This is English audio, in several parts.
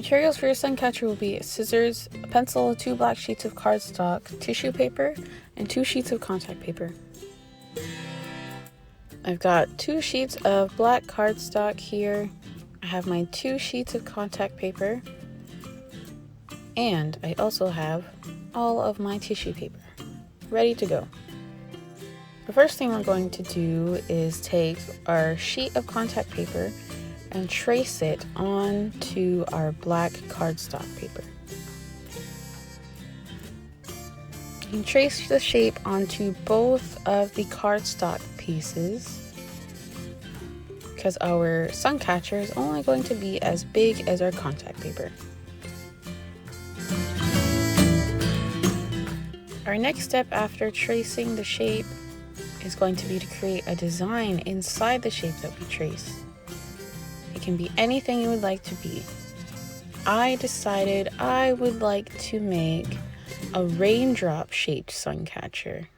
Materials for your sun catcher will be scissors, a pencil, 2 black sheets of cardstock, tissue paper, and 2 sheets of contact paper. I've got 2 sheets of black cardstock here. I have my 2 sheets of contact paper, and I also have all of my tissue paper ready to go. The first thing we're going to do is take our sheet of contact paper and trace it onto our black cardstock paper. You can trace the shape onto both of the cardstock pieces because our sun catcher is only going to be as big as our contact paper. Our next step after tracing the shape is going to be to create a design inside the shape that we trace. It can be anything you would like to be. I decided I would like to make a raindrop shaped sun catcher.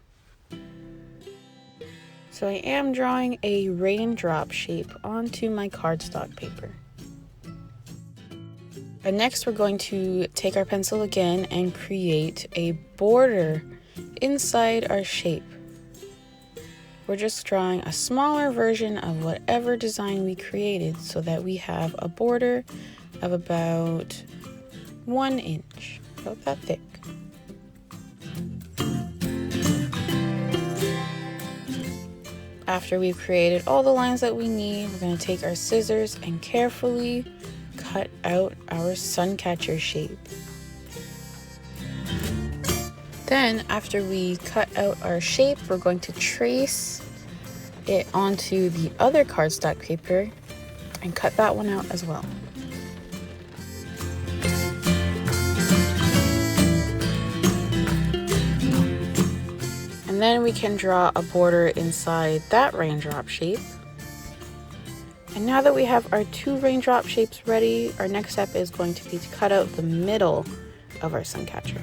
So I am drawing a raindrop shape onto my cardstock paper. And next we're going to take our pencil again and create a border inside our shape. We're just drawing a smaller version of whatever design we created so that we have a border of about 1 inch, about that thick. After we've created all the lines that we need, we're going to take our scissors and carefully cut out our sun catcher shape. Then, after we cut out our shape, we're going to trace it onto the other cardstock paper and cut that one out as well. And then we can draw a border inside that raindrop shape. And now that we have our 2 raindrop shapes ready, our next step is going to be to cut out the middle of our sun catcher.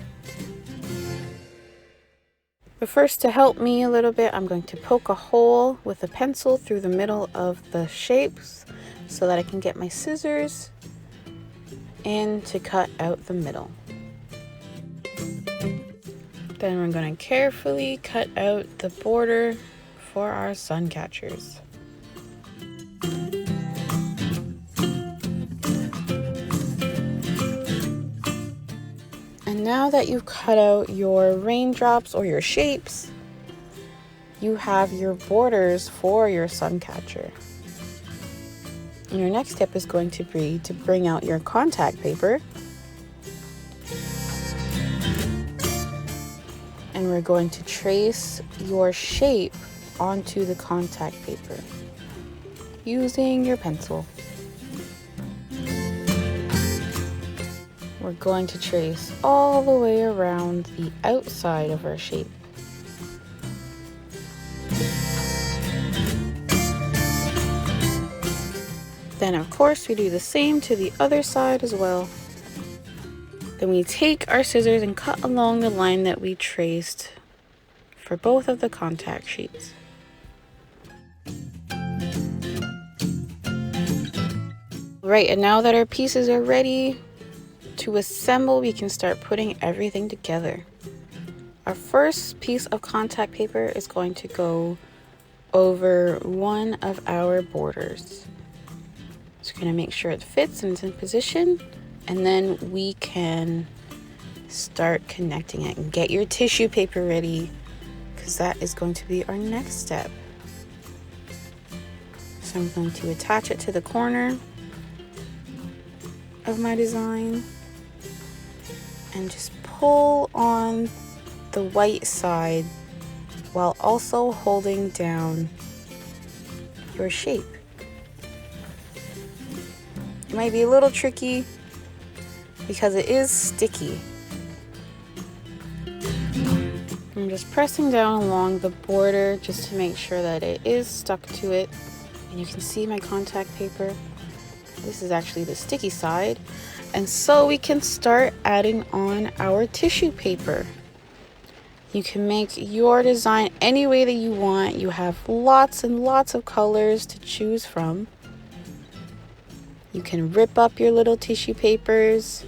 But first, to help me a little bit, I'm going to poke a hole with a pencil through the middle of the shapes so that I can get my scissors in to cut out the middle. Then we're going to carefully cut out the border for our sun catchers. And now that you've cut out your raindrops or your shapes, you have your borders for your sun catcher. And your next step is going to be to bring out your contact paper. And we're going to trace your shape onto the contact paper using your pencil. We're going to trace all the way around the outside of our shape. Then of course we do the same to the other side as well. Then we take our scissors and cut along the line that we traced for both of the contact sheets. Right, and now that our pieces are ready to assemble, we can start putting everything together. Our first piece of contact paper is going to go over one of our borders. So we're going to make sure it fits and it's in position, and then we can start connecting it. And get your tissue paper ready, because that is going to be our next step. So I'm going to attach it to the corner of my design and just pull on the white side while also holding down your shape. It might be a little tricky because it is sticky. I'm just pressing down along the border just to make sure that it is stuck to it. And you can see my contact paper. This is actually the sticky side. And so we can start adding on our tissue paper. You can make your design any way that you want. You have lots and lots of colors to choose from. You can rip up your little tissue papers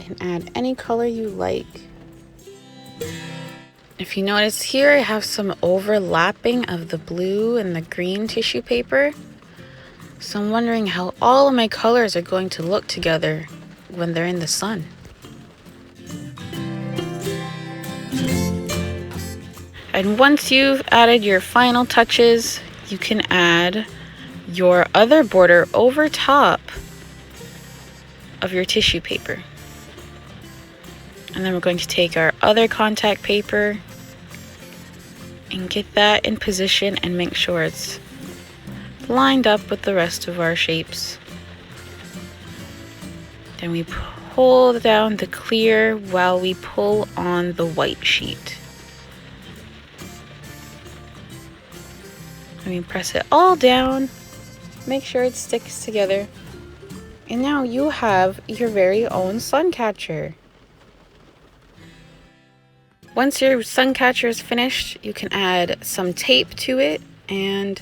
and add any color you like. If you notice here, I have some overlapping of the blue and the green tissue paper. So I'm wondering how all of my colors are going to look together when they're in the sun. And once you've added your final touches, you can add your other border over top of your tissue paper. And then we're going to take our other contact paper and get that in position and make sure it's lined up with the rest of our shapes. Then we pull down the clear while we pull on the white sheet. And we press it all down, make sure it sticks together. And now you have your very own sun catcher. Once your sun catcher is finished, you can add some tape to it and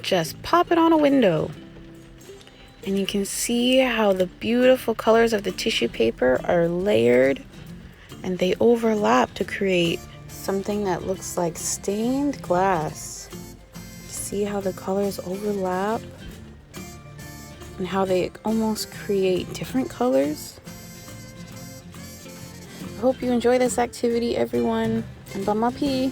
just pop it on a window. And you can see how the beautiful colors of the tissue paper are layered and they overlap to create something that looks like stained glass. See how the colors overlap and how they almost create different colors? I hope you enjoy this activity, everyone, and bamapi.